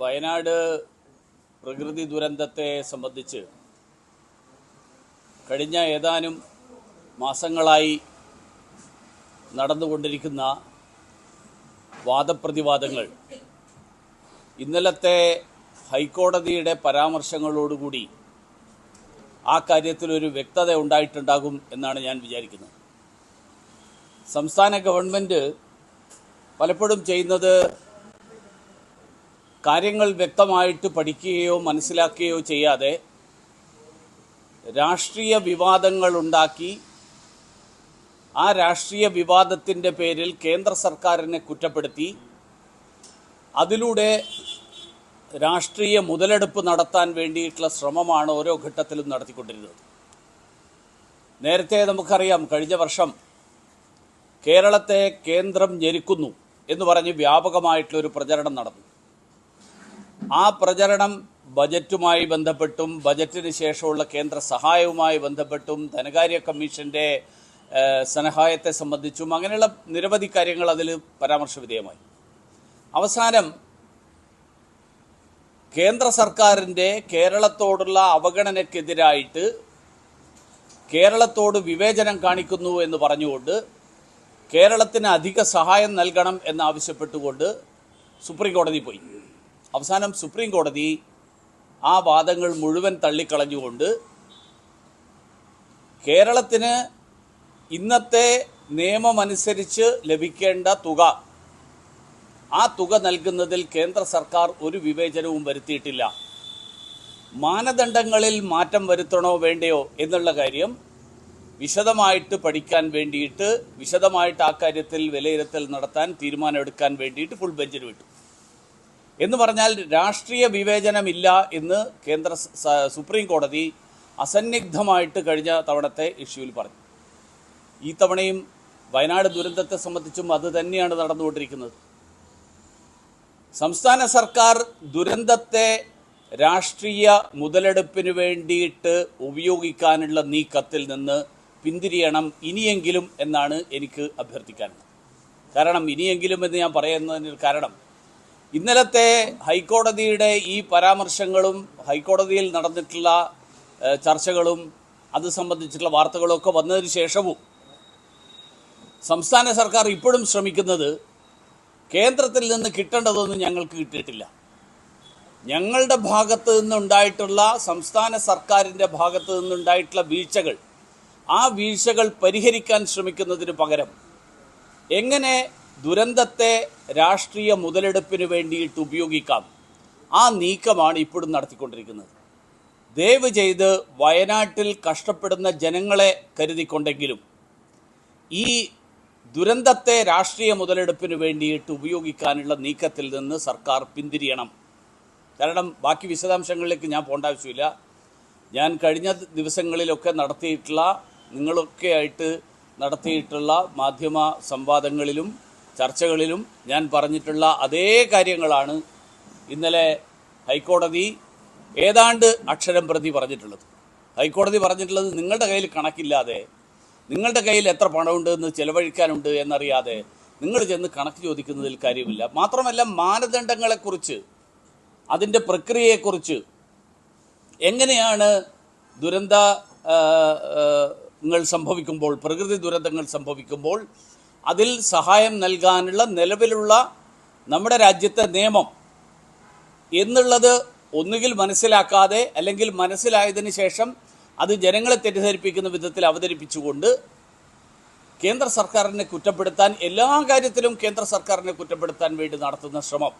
വയനാട് പ്രകൃതി ദുരന്തത്തെ സംബന്ധിച്ച് കഴിഞ്ഞ ഏതാനും മാസങ്ങളായി നടന്നുകൊണ്ടിരിക്കുന്ന വാദപ്രതിവാദങ്ങൾ ഇന്നലത്തെ ഹൈക്കോടതിയുടെ പരാമർശങ്ങളോടുകൂടി ആ കാര്യത്തിലൊരു വ്യക്തത ഉണ്ടായിട്ടുണ്ടാകും എന്നാണ് ഞാൻ വിചാരിക്കുന്നത്. സംസ്ഥാന ഗവൺമെൻറ് പലപ്പോഴും ചെയ്യുന്നത് കാര്യങ്ങൾ വ്യക്തമായിട്ട് പഠിക്കുകയോ മനസ്സിലാക്കുകയോ ചെയ്യാതെ രാഷ്ട്രീയ വിവാദങ്ങൾ ഉണ്ടാക്കി ആ രാഷ്ട്രീയ വിവാദത്തിൻ്റെ പേരിൽ കേന്ദ്ര സർക്കാരിനെ കുറ്റപ്പെടുത്തി അതിലൂടെ രാഷ്ട്രീയ മുതലെടുപ്പ് നടത്താൻ വേണ്ടിയിട്ടുള്ള ശ്രമമാണ് ഓരോ ഘട്ടത്തിലും നടത്തിക്കൊണ്ടിരുന്നത്. നേരത്തെ നമുക്കറിയാം, കഴിഞ്ഞ വർഷം കേരളത്തെ കേന്ദ്രം ഞെരുക്കുന്നു എന്ന് പറഞ്ഞ് വ്യാപകമായിട്ടുള്ളൊരു പ്രചരണം നടന്നു. ആ പ്രചരണം ബജറ്റുമായി ബന്ധപ്പെട്ടും ബജറ്റിന് ശേഷമുള്ള കേന്ദ്ര സഹായവുമായി ബന്ധപ്പെട്ടും ധനകാര്യ കമ്മീഷൻ്റെ സഹായത്തെ സംബന്ധിച്ചും അങ്ങനെയുള്ള നിരവധി കാര്യങ്ങൾ അതിൽ പരാമർശവിധേയമായി. അവസാനം കേന്ദ്ര സർക്കാരിൻ്റെ കേരളത്തോടുള്ള അവഗണനയ്ക്കെതിരായിട്ട് കേരളത്തോട് വിവേചനം കാണിക്കുന്നു എന്ന് പറഞ്ഞുകൊണ്ട് കേരളത്തിന് അധിക സഹായം നൽകണം എന്നാവശ്യപ്പെട്ടുകൊണ്ട് സുപ്രീം കോടതി പോയി. അവസാനം സുപ്രീം കോടതി ആ വാദങ്ങൾ മുഴുവൻ തള്ളിക്കളഞ്ഞുകൊണ്ട് കേരളത്തിന് ഇന്നത്തെ നിയമമനുസരിച്ച് ലഭിക്കേണ്ട തുക, ആ തുക നൽകുന്നതിൽ കേന്ദ്ര സർക്കാർ ഒരു വിവേചനവും വരുത്തിയിട്ടില്ല. മാനദണ്ഡങ്ങളിൽ മാറ്റം വരുത്തണോ വേണ്ടയോ എന്നുള്ള കാര്യം വിശദമായിട്ട് പഠിക്കാൻ വേണ്ടിയിട്ട്, വിശദമായിട്ട് ആ കാര്യത്തിൽ വിലയിരുത്തൽ നടത്താൻ തീരുമാനമെടുക്കാൻ വേണ്ടിയിട്ട് ഫുൾ ബെഞ്ചിന് വിട്ടു. എന്ന് പറഞ്ഞാൽ രാഷ്ട്രീയ വിവേചനമില്ല എന്ന് സുപ്രീം കോടതി അസന്നിഗ്ധമായിട്ട് കഴിഞ്ഞ തവണത്തെ ഇഷ്യൂവിൽ പറഞ്ഞു. ഈ തവണയും വയനാട് ദുരന്തത്തെ സംബന്ധിച്ചും അത് തന്നെയാണ് നടന്നുകൊണ്ടിരിക്കുന്നത്. സംസ്ഥാന സർക്കാർ ദുരന്തത്തെ രാഷ്ട്രീയ മുതലെടുപ്പിന് വേണ്ടിയിട്ട് ഉപയോഗിക്കാനുള്ള നീക്കത്തിൽ നിന്ന് പിന്തിരിയണം ഇനിയെങ്കിലും എന്നാണ് എനിക്ക് അഭ്യർത്ഥിക്കാനുള്ളത്. കാരണം ഇനിയെങ്കിലും എന്ന് ഞാൻ പറയുന്നതിന് കാരണം, ഇന്നലത്തെ ഹൈക്കോടതിയുടെ ഈ പരാമർശങ്ങളും ഹൈക്കോടതിയിൽ നടന്നിട്ടുള്ള ചർച്ചകളും അത് സംബന്ധിച്ചിട്ടുള്ള വാർത്തകളൊക്കെ വന്നതിന് ശേഷവും സംസ്ഥാന സർക്കാർ ഇപ്പോഴും ശ്രമിക്കുന്നത് കേന്ദ്രത്തിൽ നിന്ന് കിട്ടേണ്ടതൊന്നും ഞങ്ങൾക്ക് കിട്ടിയിട്ടില്ല. ഞങ്ങളുടെ ഭാഗത്ത് നിന്നുണ്ടായിട്ടുള്ള, സംസ്ഥാന സർക്കാരിൻ്റെ ഭാഗത്ത് നിന്നുണ്ടായിട്ടുള്ള വീഴ്ചകൾ, ആ വീഴ്ചകൾ പരിഹരിക്കാൻ ശ്രമിക്കുന്നതിന് പകരം എങ്ങനെ ദുരന്തത്തെ രാഷ്ട്രീയ മുതലെടുപ്പിന് വേണ്ടിയിട്ട് ഉപയോഗിക്കാം, ആ നീക്കമാണ് ഇപ്പോഴും നടത്തിക്കൊണ്ടിരിക്കുന്നത്. ദയവ് ചെയ്ത് വയനാട്ടിൽ കഷ്ടപ്പെടുന്ന ജനങ്ങളെ കരുതിക്കൊണ്ടെങ്കിലും ഈ ദുരന്തത്തെ രാഷ്ട്രീയ മുതലെടുപ്പിന് വേണ്ടിയിട്ട് ഉപയോഗിക്കാനുള്ള നീക്കത്തിൽ നിന്ന് സർക്കാർ പിന്തിരിയണം. കാരണം ബാക്കി വിശദാംശങ്ങളിലേക്ക് ഞാൻ പോകേണ്ട ആവശ്യമില്ല. ഞാൻ കഴിഞ്ഞ ദിവസങ്ങളിലൊക്കെ നടത്തിയിട്ടുള്ള, നിങ്ങളൊക്കെ ആയിട്ട് നടത്തിയിട്ടുള്ള മാധ്യമ സംവാദങ്ങളിലും ചർച്ചകളിലും ഞാൻ പറഞ്ഞിട്ടുള്ള അതേ കാര്യങ്ങളാണ് ഇന്നലെ ഹൈക്കോടതി ഏതാണ്ട് അക്ഷരം പ്രതി പറഞ്ഞിട്ടുള്ളത്. ഹൈക്കോടതി പറഞ്ഞിട്ടുള്ളത്, നിങ്ങളുടെ കയ്യിൽ കണക്കില്ലാതെ, നിങ്ങളുടെ കയ്യിൽ എത്ര പണമുണ്ട് എന്ന് ചെലവഴിക്കാനുണ്ട് എന്നറിയാതെ നിങ്ങൾ ചെന്ന് കണക്ക് ചോദിക്കുന്നതിൽ കാര്യമില്ല. മാത്രമല്ല, മാനദണ്ഡങ്ങളെക്കുറിച്ച്, അതിൻ്റെ പ്രക്രിയയെക്കുറിച്ച്, എങ്ങനെയാണ് ദുരന്തങ്ങൾ സംഭവിക്കുമ്പോൾ, പ്രകൃതി ദുരന്തങ്ങൾ സംഭവിക്കുമ്പോൾ അതിൽ സഹായം നൽകാനുള്ള നിലവിലുള്ള നമ്മുടെ രാജ്യത്തെ നിയമം എന്നുള്ളത് ഒന്നുകിൽ മനസ്സിലാക്കാതെ, അല്ലെങ്കിൽ മനസ്സിലായതിന് ശേഷം അത് ജനങ്ങളെ തെറ്റിദ്ധരിപ്പിക്കുന്ന വിധത്തിൽ അവതരിപ്പിച്ചുകൊണ്ട് കേന്ദ്ര സർക്കാരിനെ കുറ്റപ്പെടുത്താൻ, എല്ലാ കാര്യത്തിലും കേന്ദ്ര സർക്കാരിനെ കുറ്റപ്പെടുത്താൻ വേണ്ടി നടത്തുന്ന ശ്രമം,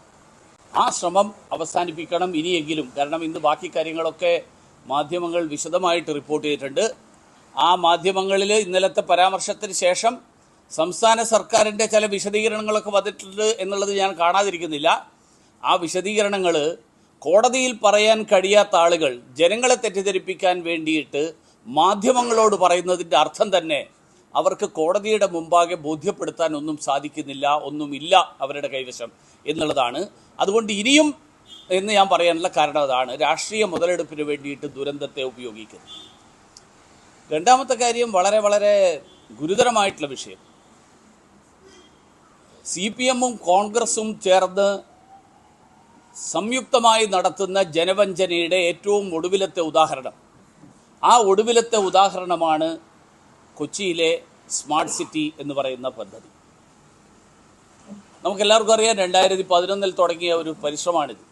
ആ ശ്രമം അവസാനിപ്പിക്കണം ഇനിയെങ്കിലും. കാരണം ഇന്ന് ബാക്കി കാര്യങ്ങളൊക്കെ മാധ്യമങ്ങൾ വിശദമായിട്ട് റിപ്പോർട്ട് ചെയ്തിട്ടുണ്ട്. ആ മാധ്യമങ്ങളിൽ ഇന്നലത്തെ പരാമർശത്തിന് ശേഷം സംസ്ഥാന സർക്കാരിൻ്റെ ചില വിശദീകരണങ്ങളൊക്കെ വന്നിട്ടുണ്ട് എന്നുള്ളത് ഞാൻ കാണാതിരിക്കുന്നില്ല. ആ വിശദീകരണങ്ങൾ കോടതിയിൽ പറയാൻ കഴിയാത്ത ആളുകൾ ജനങ്ങളെ തെറ്റിദ്ധരിപ്പിക്കാൻ വേണ്ടിയിട്ട് മാധ്യമങ്ങളോട് പറയുന്നതിൻ്റെ അർത്ഥം തന്നെ അവർക്ക് കോടതിയുടെ മുമ്പാകെ ബോധ്യപ്പെടുത്താൻ ഒന്നും സാധിക്കുന്നില്ല, ഒന്നുമില്ല അവരുടെ കൈവശം എന്നുള്ളതാണ്. അതുകൊണ്ട് ഇനിയും എന്ന് ഞാൻ പറയാനുള്ള കാരണം അതാണ്, രാഷ്ട്രീയ മുതലെടുപ്പിന് വേണ്ടിയിട്ട് ദുരന്തത്തെ ഉപയോഗിക്കുന്നത്. രണ്ടാമത്തെ കാര്യം വളരെ വളരെ ഗുരുതരമായിട്ടുള്ള വിഷയം. CPM-ഉം കോൺഗ്രസും ചേർന്ന് സംയുക്തമായി നടത്തുന്ന ജനവഞ്ചനയുടെ ഏറ്റവും ഒടുവിലത്തെ ഉദാഹരണം. ആ ഒടുവിലത്തെ ഉദാഹരണമാണ് കൊച്ചിയിലെ സ്മാർട്ട് സിറ്റി എന്ന് പറയുന്ന പദ്ധതി. നമുക്കെല്ലാവർക്കും അറിയാം, 2011 തുടങ്ങിയ ഒരു പരിശ്രമമാണിത്.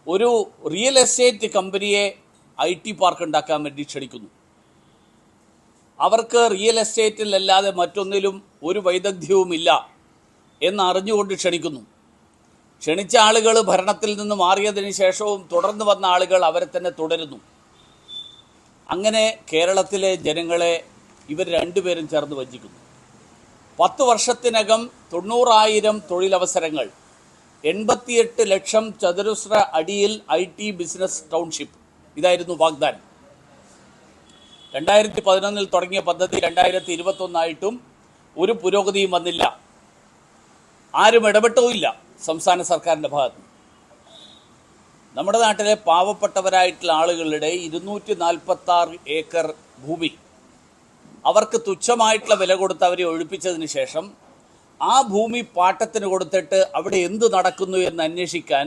ഒരു റിയൽ എസ്റ്റേറ്റ് കമ്പനിയെ IT പാർക്ക് ഉണ്ടാക്കാൻ വേണ്ടി ക്ഷണിക്കുന്നു. അവർക്ക് റിയൽ എസ്റ്റേറ്റിലല്ലാതെ മറ്റൊന്നിലും ഒരു വൈദഗ്ധ്യവുമില്ല എന്നറിഞ്ഞുകൊണ്ട് ക്ഷണിക്കുന്നു. ക്ഷണിച്ച ആളുകൾ ഭരണത്തിൽ നിന്ന് മാറിയതിന് ശേഷവും തുടർന്ന് വന്ന ആളുകൾ അവരെ തന്നെ തുടരുന്നു. അങ്ങനെ കേരളത്തിലെ ജനങ്ങളെ ഇവർ രണ്ടുപേരും ചേർന്ന് വഞ്ചിക്കുന്നു. 10 വർഷത്തിനകം 90,000 തൊഴിലവസരങ്ങൾ, 88 ലക്ഷം ചതുരശ്ര അടിയിൽ IT ബിസിനസ് ടൗൺഷിപ്പ്, ഇതായിരുന്നു വാഗ്ദാനം. 2011 തുടങ്ങിയ പദ്ധതി 2021 ആയിട്ടും ഒരു പുരോഗതിയും വന്നില്ല. ആരും ഇടപെട്ടുമില്ല സംസ്ഥാന സർക്കാരിൻ്റെ ഭാഗത്ത്. നമ്മുടെ നാട്ടിലെ പാവപ്പെട്ടവരായിട്ടുള്ള ആളുകളുടെ 246 ഏക്കർ ഭൂമി അവർക്ക് തുച്ഛമായിട്ടുള്ള വില കൊടുത്ത് അവരെ ഒഴിപ്പിച്ചതിന് ശേഷം ആ ഭൂമി പാട്ടത്തിന് കൊടുത്തിട്ട് അവിടെ എന്ത് നടക്കുന്നു എന്ന് അന്വേഷിക്കാൻ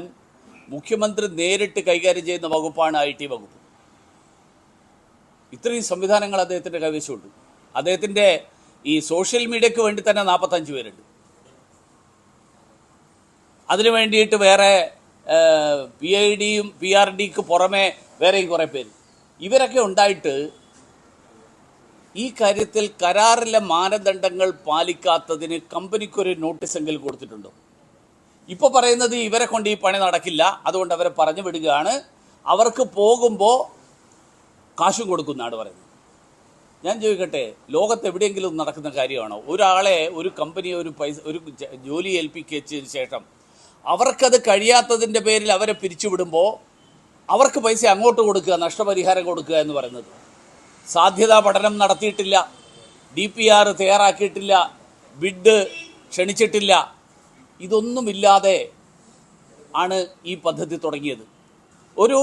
മുഖ്യമന്ത്രി നേരിട്ട് കൈകാര്യം ചെയ്യുന്ന വകുപ്പാണ് IT വകുപ്പ്. ഇത്രയും സംവിധാനങ്ങൾ അദ്ദേഹത്തിൻ്റെ കൈവശമുണ്ട്. അദ്ദേഹത്തിൻ്റെ ഈ സോഷ്യൽ മീഡിയയ്ക്ക് വേണ്ടി തന്നെ 45 പേരുണ്ട്. അതിനു വേണ്ടിയിട്ട് വേറെ PIDയും PRDക്ക് പുറമെ വേറെയും കുറേ പേര്. ഇവരൊക്കെ ഉണ്ടായിട്ട് ഈ കാര്യത്തിൽ കരാറിലെ മാനദണ്ഡങ്ങൾ പാലിക്കാത്തതിന് കമ്പനിക്കൊരു നോട്ടീസെങ്കിലും കൊടുത്തിട്ടുണ്ടോ? ഇപ്പോൾ പറയുന്നത് ഇവരെ കൊണ്ട് ഈ പണി നടക്കില്ല, അതുകൊണ്ട് അവരെ പറഞ്ഞു വിടുകയാണ്, അവർക്ക് പോകുമ്പോൾ കാശും കൊടുക്കുന്നതാണ് പറയുന്നത്. ഞാൻ ചോദിക്കട്ടെ, ലോകത്ത് എവിടെയെങ്കിലും നടക്കുന്ന കാര്യമാണോ? ഒരാളെ, ഒരു കമ്പനിയെ ഒരു ജോലി ഏൽപ്പിച്ചതിന് ശേഷം അവർക്കത് കഴിയാത്തതിൻ്റെ പേരിൽ അവരെ പിരിച്ചുവിടുമ്പോൾ അവർക്ക് പൈസ അങ്ങോട്ട് കൊടുക്കുക, നഷ്ടപരിഹാരം കൊടുക്കുക എന്ന് പറയുന്നത്. സാധ്യതാ പഠനം നടത്തിയിട്ടില്ല, DPR തയ്യാറാക്കിയിട്ടില്ല, ബിഡ് ക്ഷണിച്ചിട്ടില്ല, ഇതൊന്നുമില്ലാതെ ആണ് ഈ പദ്ധതി തുടങ്ങിയത്. ഒരു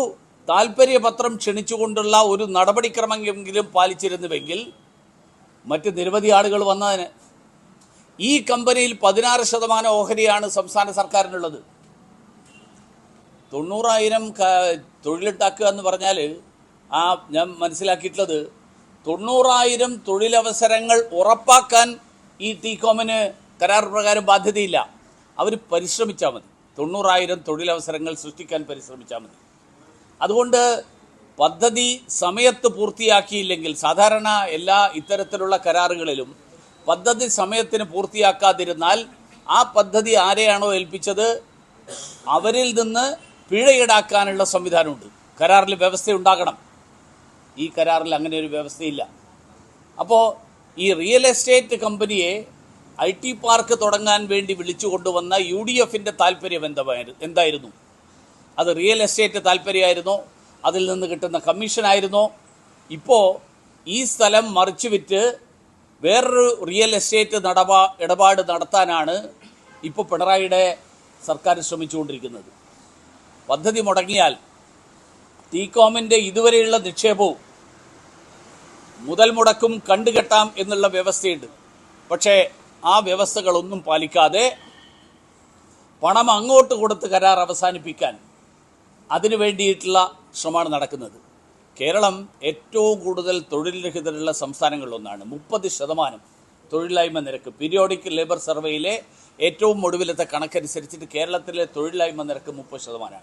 താൽപ്പര്യപത്രം ക്ഷണിച്ചുകൊണ്ടുള്ള ഒരു നടപടിക്രമമെങ്കിലും പാലിച്ചിരുന്നുവെങ്കിൽ മറ്റ് നിരവധി ആളുകൾ വന്നതിന്. ഈ കമ്പനിയിൽ 16% ഓഹരിയാണ് സംസ്ഥാന സർക്കാരിനുള്ളത്. 90,000 തൊഴിലുണ്ടാക്കുക എന്ന് പറഞ്ഞാൽ ഞാൻ മനസ്സിലാക്കിയിട്ടുള്ളത് 90,000 തൊഴിലവസരങ്ങൾ ഉറപ്പാക്കാൻ ഈ TCOM-ന് കരാർ പ്രകാരം ബാധ്യതയില്ല. അവർ പരിശ്രമിച്ചാൽ മതി. 90,000 തൊഴിലവസരങ്ങൾ സൃഷ്ടിക്കാൻ പരിശ്രമിച്ചാൽ മതി. അതുകൊണ്ട് പദ്ധതി സമയത്ത് പൂർത്തിയാക്കിയില്ലെങ്കിൽ, സാധാരണ എല്ലാ ഇത്തരത്തിലുള്ള കരാറുകളിലും പദ്ധതി സമയത്തിന് പൂർത്തിയാക്കാതിരുന്നാൽ ആ പദ്ധതി ആരെയാണോ ഏൽപ്പിച്ചത് അവരിൽ നിന്ന് പിഴ ഈടാക്കാനുള്ള സംവിധാനമുണ്ട്. കരാറിൽ വ്യവസ്ഥയുണ്ടാകണം. ഈ കരാറിൽ അങ്ങനെ ഒരു വ്യവസ്ഥയില്ല. അപ്പോൾ ഈ റിയൽ എസ്റ്റേറ്റ് കമ്പനിയെ IT പാർക്ക് തുടങ്ങാൻ വേണ്ടി വിളിച്ചു കൊണ്ടുവന്ന UDF-ൻ്റെ താല്പര്യം എന്തായിരുന്നു? അത് റിയൽ എസ്റ്റേറ്റ് താല്പര്യമായിരുന്നോ? അതിൽ നിന്ന് കിട്ടുന്ന കമ്മീഷനായിരുന്നോ? ഇപ്പോൾ ഈ സ്ഥലം മറിച്ചു വിറ്റ് വേറൊരു റിയൽ എസ്റ്റേറ്റ് ഇടപാട് നടത്താനാണ് ഇപ്പോൾ പിണറായിയുടെ സർക്കാർ ശ്രമിച്ചുകൊണ്ടിരിക്കുന്നത്. പദ്ധതി മുടങ്ങിയാൽ TCOM-ൻ്റെ ഇതുവരെയുള്ള നിക്ഷേപവും മുതൽ മുടക്കും കണ്ടുകെട്ടാം എന്നുള്ള വ്യവസ്ഥയുണ്ട്. പക്ഷേ ആ വ്യവസ്ഥകളൊന്നും പാലിക്കാതെ പണം അങ്ങോട്ട് കൊടുത്ത് കരാർ അവസാനിപ്പിക്കാൻ അതിനു വേണ്ടിയിട്ടുള്ള ശ്രമമാണ് നടക്കുന്നത്. കേരളം ഏറ്റവും കൂടുതൽ തൊഴിൽ രഹിതരുള്ള സംസ്ഥാനങ്ങളിലൊന്നാണ്. 30% തൊഴിലില്ലായ്മ നിരക്ക്. പീരിയോഡിക് ലേബർ സർവേയിലെ ഏറ്റവും ഒടുവിലത്തെ കണക്കനുസരിച്ചിട്ട് കേരളത്തിലെ തൊഴിലില്ലായ്മ നിരക്ക് 30%.